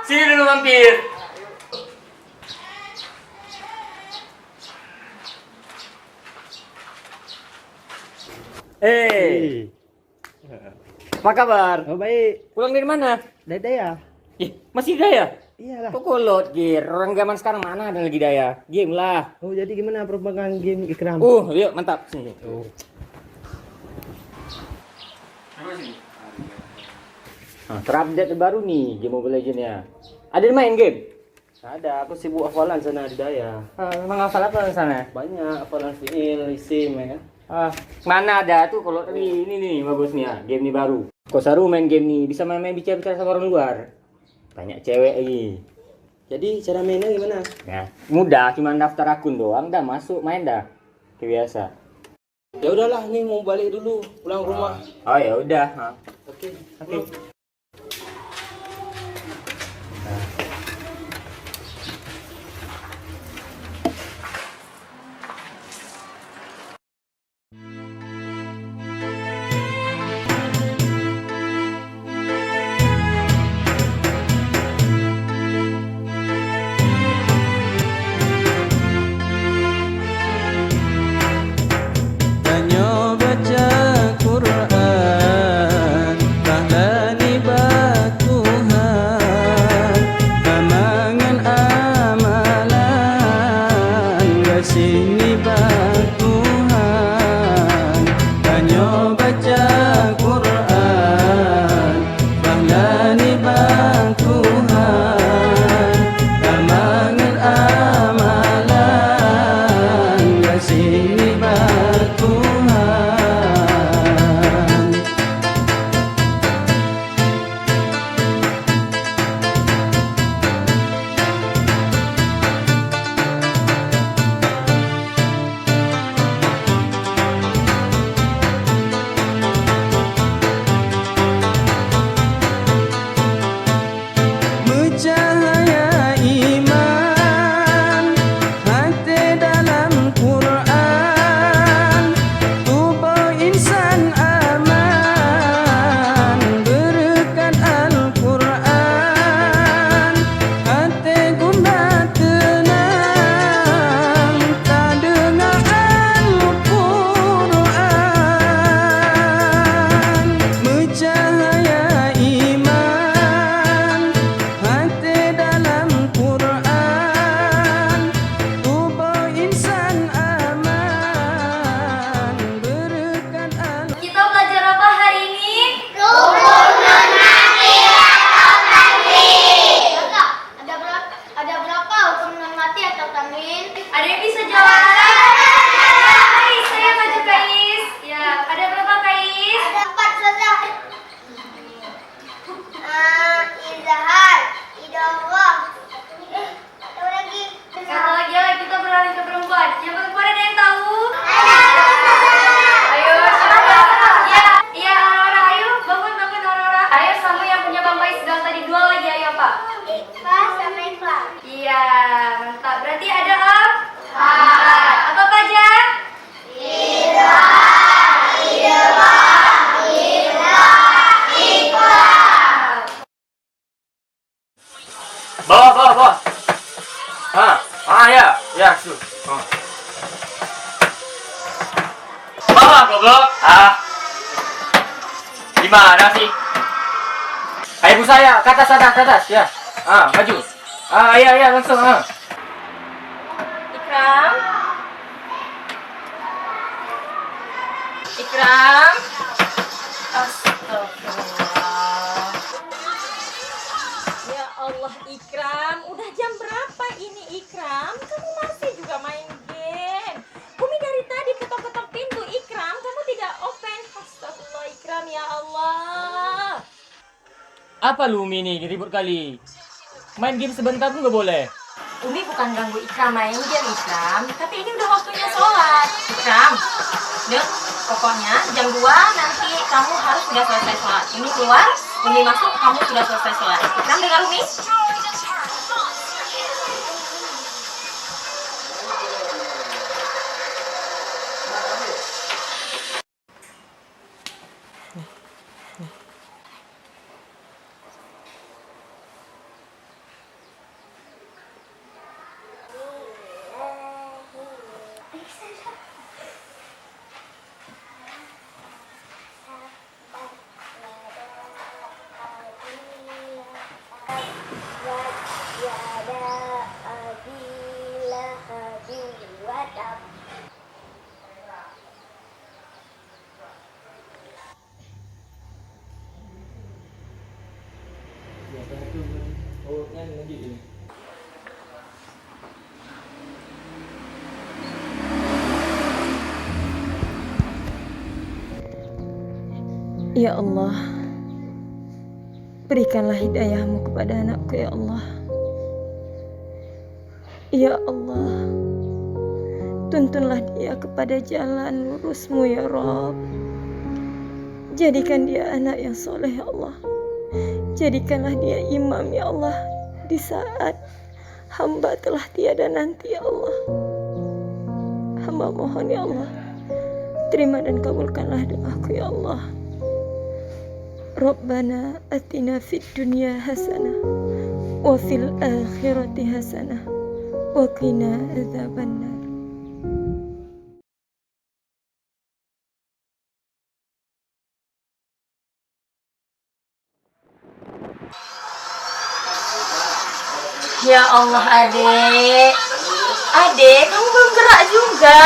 Sini dulu mampir. Apa kabar? Oh baik, Pulang dari mana? Dada ya? Masih daya? Iyalah. Kok kolot, Gir? Orang zaman sekarang mana ada lagi daya? Game lah. Oh jadi gimana perkembangan game Ikram? Yuk, mantap. Sini. Terupdate baru nih game Mobile Legends ya. Ada yang main game? Ada, aku sibuk hafalan sana di Daya. Memang hafal apa di sana? Banyak hafalan fiil, isim ya kan? Mana ada tuh kalau ini nih bagus nih ya, game ini baru. Kok seru main game nih, bisa main-main bicara-bicara sama orang luar. Banyak cewek lagi. Jadi cara mainnya gimana? Ya, mudah, cuma daftar akun doang, dah masuk main dah. Kayak biasa. Ya udahlah, nih mau balik dulu, pulang rumah. Oh ya udah. Oke. Tanyo baca Quran, pahlani batuhan, pamangan amalan, gasini batuhan. Tanyo baca Quran, pahlani batuhan, pamangan amalan, gasini batuhan. Bercahaya iman, hati dalam Quran, tubuh insan aman, berkat Al-Quran, hati guna tenang, tak dengar Al-Quran. Bercahaya iman, hati dalam Quran, tubuh insan aman, berkat Al. Kita belajar apa hari ini? Kakak, ada berapa hukum non mati atau tanwin? Ada yang bisa jawab? Kais, saya maju Kais. Ya, ada berapa Kais? Ada 4 saja. Izhar, idgham. Satu lagi. Satu lagi ya, kita beralih ke perempuan. Yang perempuan ada yang tahu? Ayo, siapa? Iya, Aurora, ayo bangun Aurora. Ayo sama yang punya Bang Bais sedang tadi dua lagi ayo Pak. Ikhlas sama ikhlas. Iya, mantap. Berarti ada apa aja? Bawah. Ya, su. Bawah, goblok. Gimana sih? Ayo Bu saya, ke atas ya. Maju. Iya, langsung. Ikram. Astagfirullah. Ya Allah Ikram, udah jam berapa ini Ikram? Kamu masih juga main game. Bumi dari tadi ketok-ketok pintu Ikram, kamu tidak open. Astagfirullah Ikram, ya Allah. Apa lu Umi nih ribut kali? Main game sebentar pun nggak boleh. Umi bukan ganggu Ikram main game Ikram, tapi ini udah waktunya sholat. Ikram, Dek, pokoknya jam 2 nanti kamu harus sudah selesai sholat. Umi keluar, Umi masuk, kamu sudah selesai sholat. Ikram dengar Umi? Oh, nyanyi lagi ini. Ya Allah, berikanlah hidayahmu kepada anakku ya Allah. Ya Allah, tuntunlah dia kepada jalan lurusmu ya Rabb. Jadikan dia anak yang soleh ya Allah. Jadikanlah dia imam ya Allah di saat hamba telah tiada nanti ya Allah. Hamba mohon ya Allah, terima dan kabulkanlah doaku ya Allah. Rabbana atina fid dunya hasanah wa fil akhirati hasanah wa qina adzabannar. Ya Allah, Adek. Adek, kamu belum gerak juga.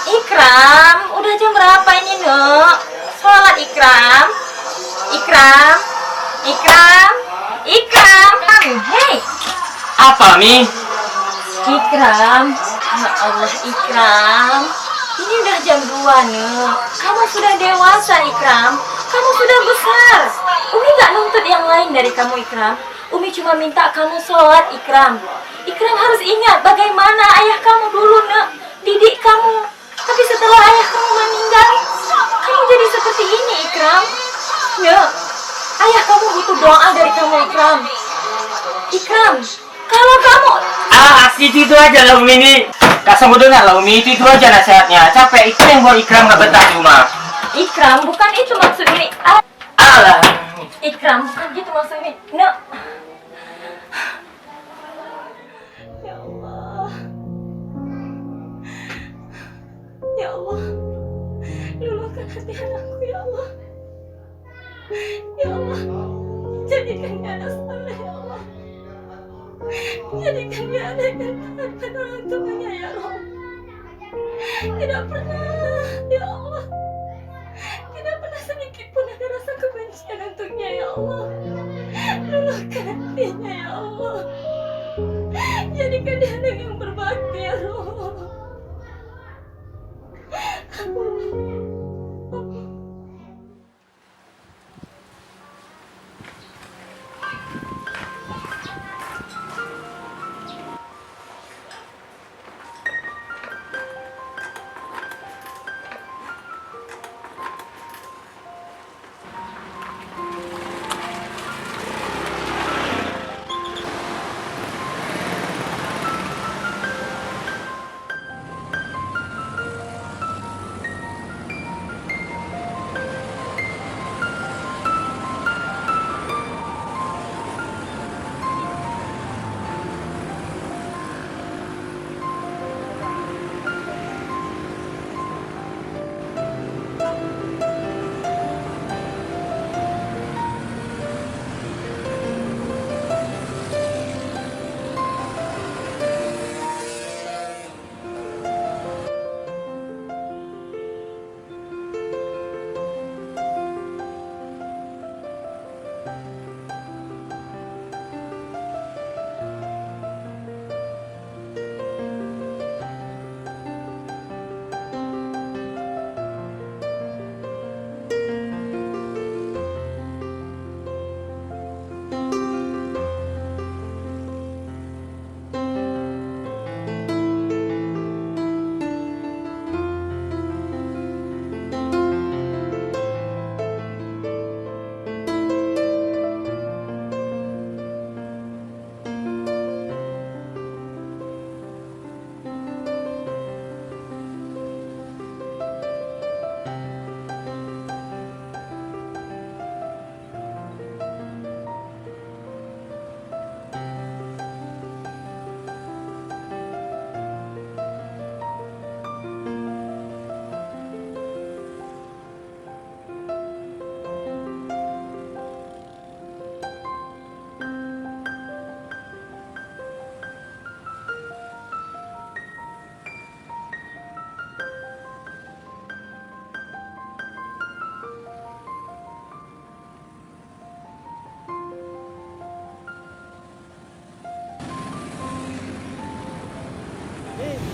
Ikram, udah jam berapa ini, Nuk? Sholat Ikram. Ikram. Ikram. Ikram. Hei. Apa, Mi? Ikram. Ya Allah, Ikram. Ini udah jam 2, Nuk. Kamu sudah dewasa, Ikram. Kamu sudah besar. Umi gak nuntut yang lain dari kamu, Ikram. Umi cuma minta kamu sholat, Ikram. Ikram harus ingat bagaimana ayah kamu dulu, Nak, didik kamu. Tapi setelah ayah kamu meninggal, kamu jadi seperti ini, Ikram. Nak, ayah kamu butuh doa dari kamu, Ikram. Ikram, kalau kamu... Itu aja lah Umi ini. Kak Sambo dengar lah Umi, itu aja nasihatnya. Capek, itu yang buat Ikram gak betah di rumah. Ikram, bukan itu maksud Umi. Alah. Ikram, bukan gitu maksud Umi. Nak. Ya Allah. Ya Allah. Luluhkan hati anakku ya Allah. Ya Allah. Jadikan dia anak saleh ya Allah. Jadikan dia anak yang taat pada orang tuanya ya Allah. Tidak pernah ya Allah. Tidak pernah sedikit pun ada rasa kebencian untuknya ya Allah. Luluhkan hatinya ya Allah. Jadikan dia anak yang berbakti ya Allah.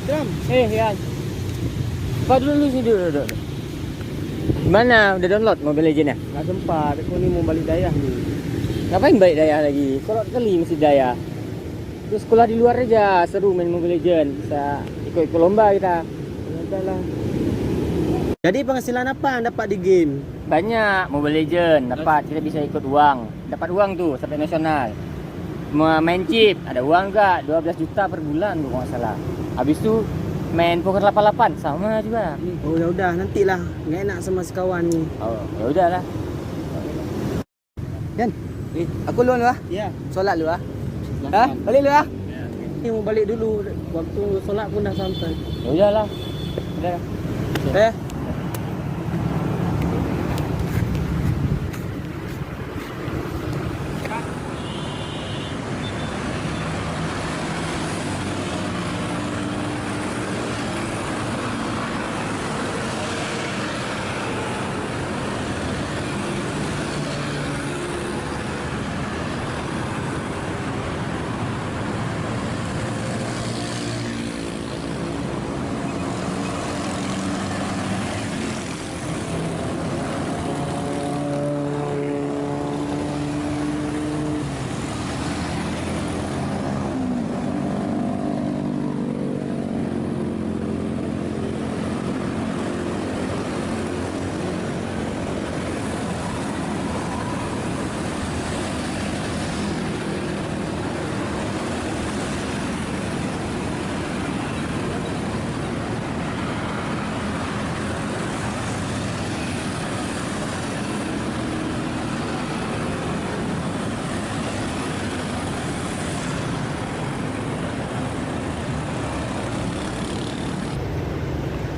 Kram. Ya. Buka dulu sini dulu. Gimana? Udah download Mobile Legends ya? Nggak sempat, aku nih mau balik dayah nih. Ngapain balik daya lagi? Kalau kali mesti daya. Terus sekolah di luar aja, seru main Mobile Legends. Bisa ikut lomba kita. Ya udahlah. Jadi penghasilan apa yang dapat di game? Banyak Mobile Legends dapat, kita bisa ikut uang. Dapat uang tuh sampai nasional. Main chip, ada uang enggak? 12 juta per bulan tuh kalau nggak salah. Habis itu main poker 88 sama juga. Oh ya udah, nantilah. Nggak enak sama sekawan nih. Oh, ya udahlah. Dan, aku dulu ah. Iya. Solat dulu ah. Hah? Balik dulu ah. Ini mau balik dulu. Waktu solat pun dah sampai. Ya udahlah. Udah. Eh.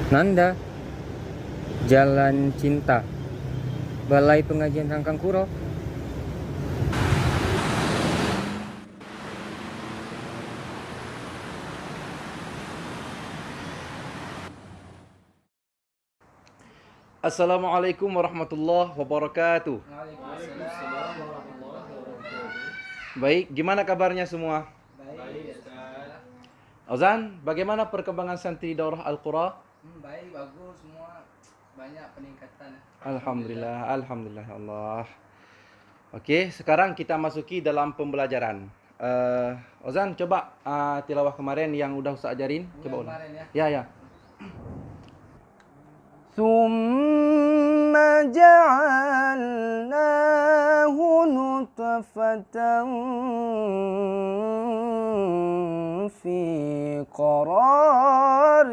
Nanda, Jalan Cinta, Balai Pengajian Rangkangkuro. Assalamualaikum warahmatullahi wabarakatuh. Baik, gimana kabarnya semua? Baik, Ozan, bagaimana perkembangan santri daurah Al-Qura? Baik, bagus semua. Banyak peningkatan. Alhamdulillah, alhamdulillah ya Allah. Oke, sekarang kita masuki dalam pembelajaran. Ozan, coba tilawah kemarin yang udah Ustaz ajarin. Coba ulang. Ya. ثم جعلناه نطفة في قرار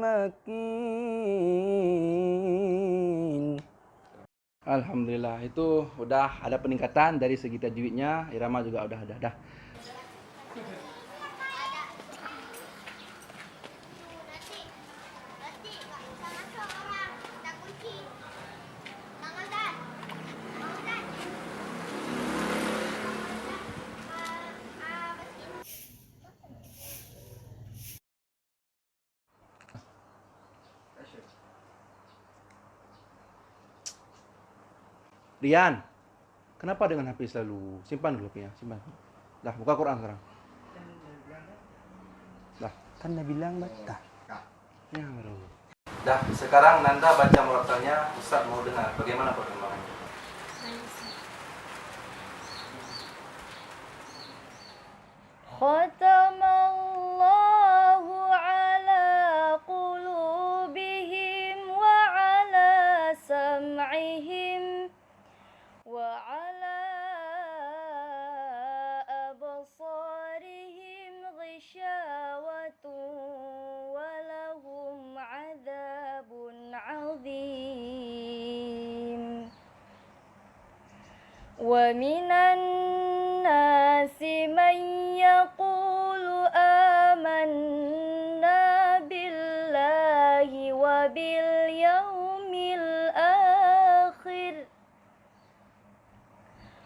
مكين. Alhamdulillah, itu udah ada peningkatan dari segi tajwidnya, irama juga udah ada. Rian, kenapa dengan HP selalu? Simpan dulu ya, simpan. Dah, buka Quran sekarang. Dah. Kan dah bilang batah. Ya, baru. Dah, sekarang Nanda baca murattalnya, Ustaz mau dengar bagaimana perkembangannya. Khatamallahu ala qulubihim wa ala sam'ihim wa ala absarihim ghishawatun wa lahum 'adzabun 'adzim. Wa minan nasi man yaqulu amanna billahi wa bil yaumil akhir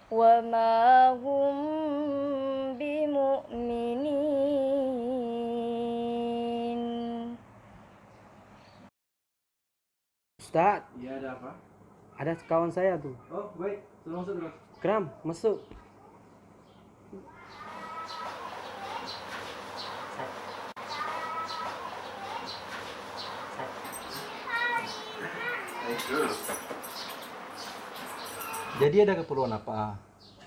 wa ma hum bimu'minin. Ustaz, Ya, ada apa? ada kawan saya tuh. Oh, baik. Suruh masuk dulu. Kram, masuk. Jadi ada keperluan apa?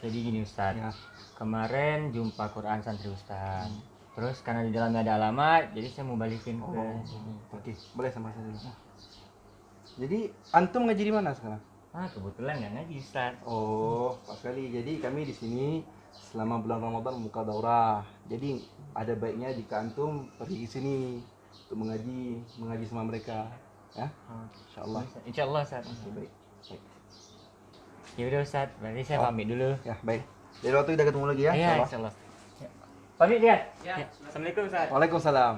Jadi gini Ustaz, Ya. kemarin jumpa Quran santri Ustaz. Terus karena di dalamnya ada alamat, jadi saya mau balikin ke sini. Oke, boleh sama saya dulu. Jadi antum ngaji di mana sekarang? Kebetulan nggak ngaji Ustaz. Oh, pas sekali. Jadi kami di sini selama bulan Ramadan buka daurah. Jadi ada baiknya jika antum pergi ke sini untuk mengaji sama mereka, ya. Insyaallah. Insyaallah Ustaz. Oke, baik. Baik. Ya udah Ustaz, berarti saya pamit dulu. Ya, baik. Jadi waktu kita ketemu lagi ya. Iya, insyaallah. insyaallah. Ya. Pamit ya. Ya. Assalamualaikum Ustaz. Waalaikumsalam.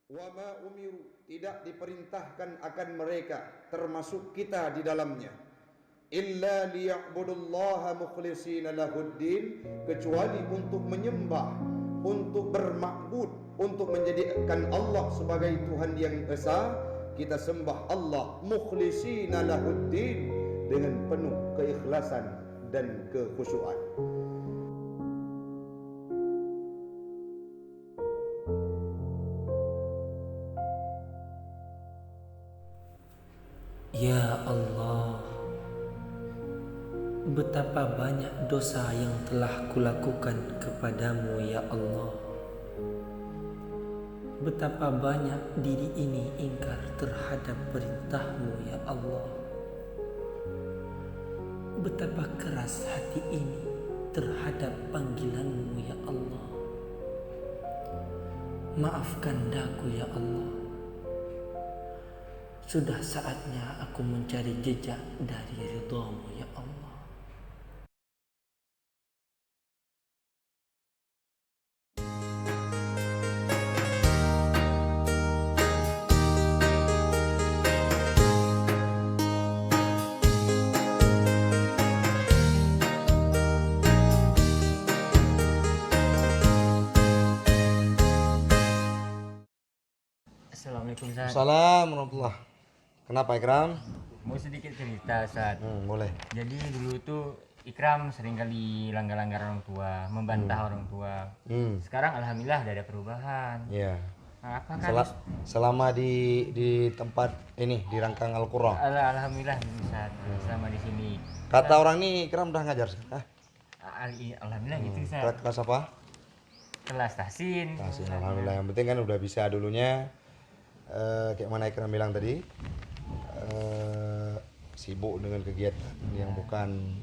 Wama umiru, tidak diperintahkan akan mereka termasuk kita di dalamnya, illa liya'budullaha mukhlishina lahuddin, kecuali untuk menyembah, untuk bermakbud, untuk menjadikan Allah sebagai Tuhan yang esa. Kita sembah Allah mukhlishina lahuddin, dengan penuh keikhlasan dan kekhusyuan. Ya Allah, betapa banyak dosa yang telah kulakukan kepadamu ya Allah. Betapa banyak diri ini ingkar terhadap perintahmu ya Allah. Betapa keras hati ini terhadap panggilanmu ya Allah. Maafkan daku ya Allah. Sudah saatnya aku mencari jejak dari ridhamu ya Allah. Assalamualaikum Ustaz. Assalamualaikum warahmatullahi. Kenapa Ikram? Mau sedikit cerita Ustaz. Boleh. Jadi dulu tuh Ikram seringkali langgar-langgar orang tua, membantah orang tua. Sekarang alhamdulillah ada perubahan. Iya. Nah, apakah Selama di tempat ini di Rangkang Al-Qur'an. alhamdulillah Ustaz, selama di sini. Kata orang nih Ikram udah ngajar sekarang. Alhamdulillah gitu Ustaz. Kelas apa? Kelas tahsin. Alhamdulillah. Yang penting kan udah bisa dulunya. Kayak mana Ikram bilang tadi, sibuk dengan kegiatan yang bukan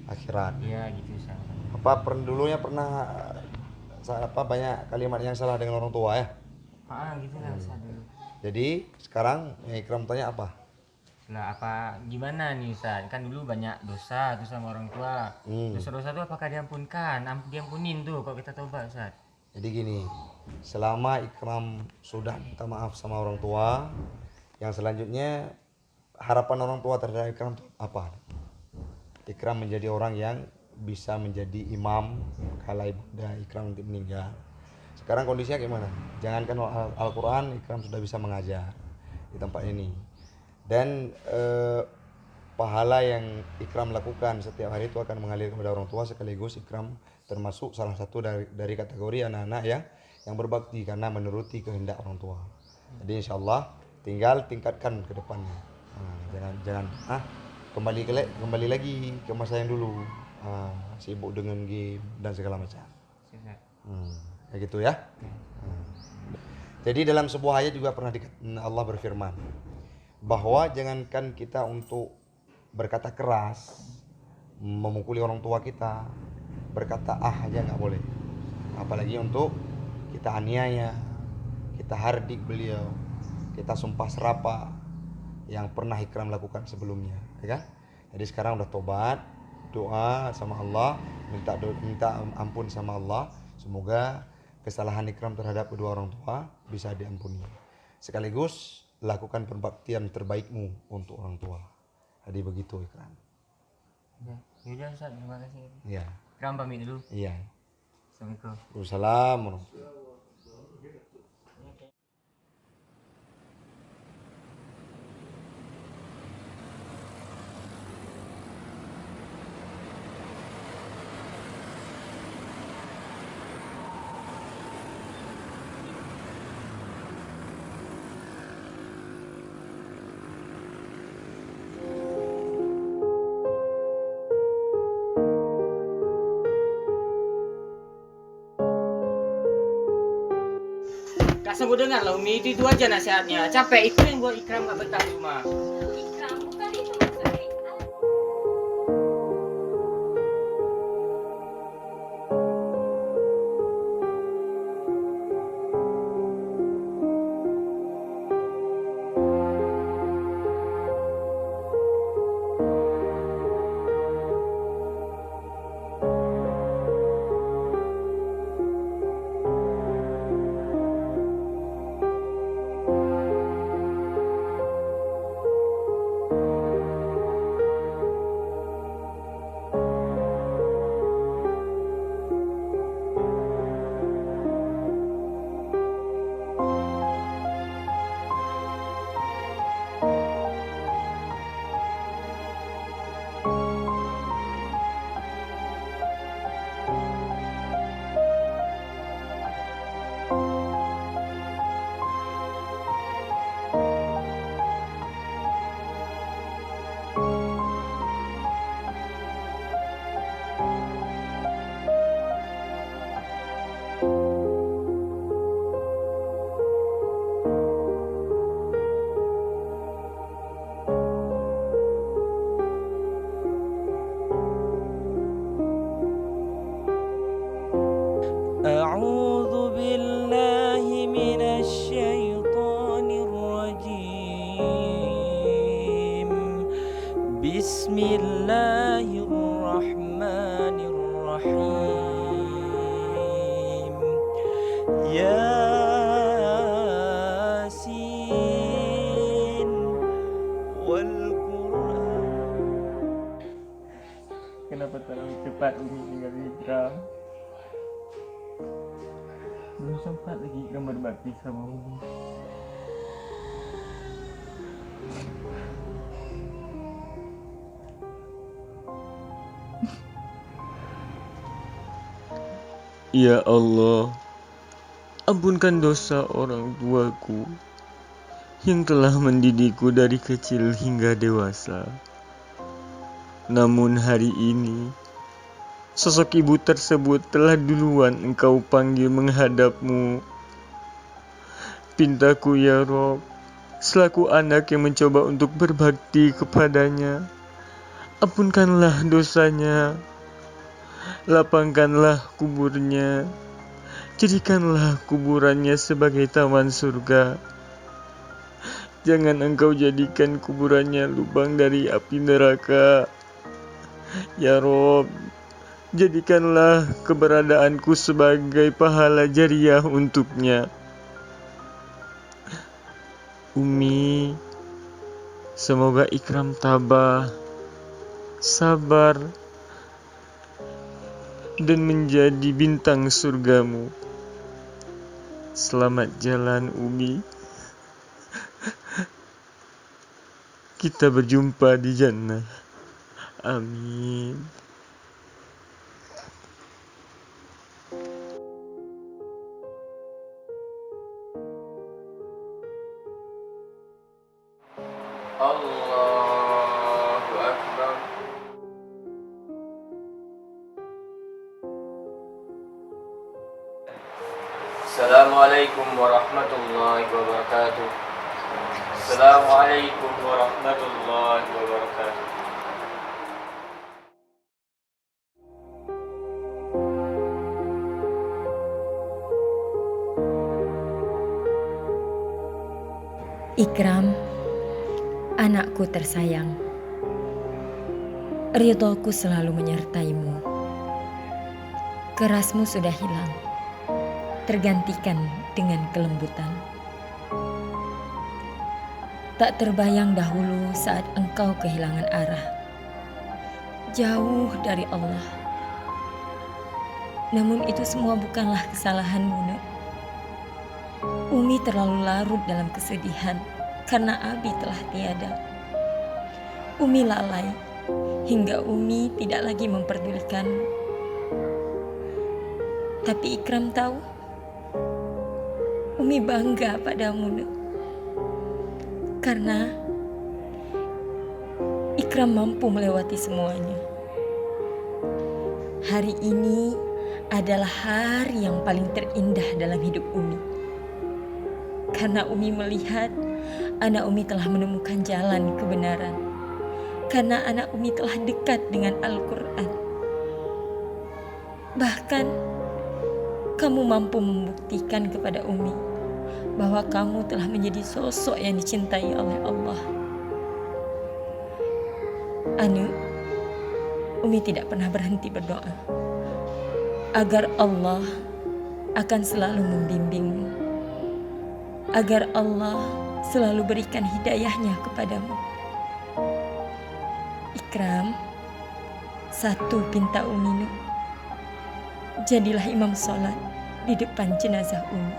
akhirat. Iya gitu Ustaz. Dulunya pernah banyak kalimat yang salah dengan orang tua ya. Gitu lah Ustaz dulu. Jadi sekarang yang Ikram tanya apa? Lah apa gimana nih Ustaz? Kan dulu banyak dosa tuh sama orang tua. Dosa-dosa tuh apakah diampunkan? Diampunin tuh kalau kita tobat Ustaz. Jadi gini, selama Ikram sudah minta maaf sama orang tua, yang selanjutnya harapan orang tua terhadap Ikram itu apa? Ikram menjadi orang yang bisa menjadi imam kala ibunda Ikram nanti meninggal. Sekarang kondisinya gimana? Jangankan Al-Quran, Ikram sudah bisa mengajar di tempat ini. Dan pahala yang Ikram lakukan setiap hari itu akan mengalir kepada orang tua, sekaligus Ikram termasuk salah satu dari kategori anak-anak yang berbakti karena menuruti kehendak orang tua. Jadi insyaallah tinggal tingkatkan ke depannya. Jangan kembali lagi ke masa yang dulu, sibuk dengan game dan segala macam. Kayak gitu ya. Jadi dalam sebuah ayat juga pernah Allah berfirman bahwa jangankan kita untuk berkata keras, memukuli orang tua kita, berkata aja nggak boleh, apalagi untuk kita aniaya, kita hardik beliau, kita sumpah serapah yang pernah Ikram lakukan sebelumnya, ya kan? Jadi sekarang udah tobat, doa sama Allah, minta ampun sama Allah, semoga kesalahan Ikram terhadap kedua orang tua bisa diampuni. Sekaligus lakukan perbaktian terbaikmu untuk orang tua. Jadi begitu Ikram. Yaudah Ustaz, terima kasih. Iya. Ikram pamit dulu. Iya. Assalamualaikum. Waalaikumsalam warahmatullahi. Kak sanggup dengar lah Umi, itu aja nasihatnya. Capek itu yang buat Ikram gak betah di rumah. Ikram, bukan itu maksudnya. أعوذ بالله من الشيطان الرجيم بسم الله الرحمن الرحيم ياسين والقرآن. Kenapa terlalu cepat Umi tinggal Ikram? Belum sempat lagi Ikram berbakti sama Umi. Ya Allah, ampunkan dosa orang tuaku yang telah mendidikku dari kecil hingga dewasa. Namun hari ini, sosok ibu tersebut telah duluan engkau panggil menghadapmu. Pintaku ya Rob, selaku anak yang mencoba untuk berbakti kepadanya, ampunkanlah dosanya, lapangkanlah kuburnya, jadikanlah kuburannya sebagai taman surga. Jangan engkau jadikan kuburannya lubang dari api neraka. Ya Rob, jadikanlah keberadaanku sebagai pahala jariah untuknya. Umi, semoga Ikram tabah, sabar, dan menjadi bintang surgamu. Selamat jalan Umi. Kita berjumpa di jannah. Amin. Allahu Akbar. Assalamualaikum warahmatullahi wabarakatuh. Assalamualaikum warahmatullahi wabarakatuh. Ikram, anakku tersayang, ridhoku selalu menyertaimu. Kerasmu sudah hilang, tergantikan dengan kelembutan. Tak terbayang dahulu saat engkau kehilangan arah, jauh dari Allah. Namun itu semua bukanlah kesalahanmu, Nak. Umi terlalu larut dalam kesedihan karena Abi telah tiada. Umi lalai hingga Umi tidak lagi memperdulikanmu. Tapi Ikram tahu, Umi bangga padamu, Nak. Karena Ikram mampu melewati semuanya. Hari ini adalah hari yang paling terindah dalam hidup Umi. Karena Umi melihat anak Umi telah menemukan jalan kebenaran. Karena anak Umi telah dekat dengan Al-Quran. Bahkan kamu mampu membuktikan kepada Umi bahwa kamu telah menjadi sosok yang dicintai oleh Allah. Anu, Umi tidak pernah berhenti berdoa agar Allah akan selalu membimbingmu, agar Allah selalu berikan hidayahnya kepadamu. Ikram, satu pinta Umi, Nuk. Jadilah imam sholat di depan jenazah Umi.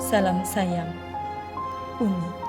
Salam sayang, Umi.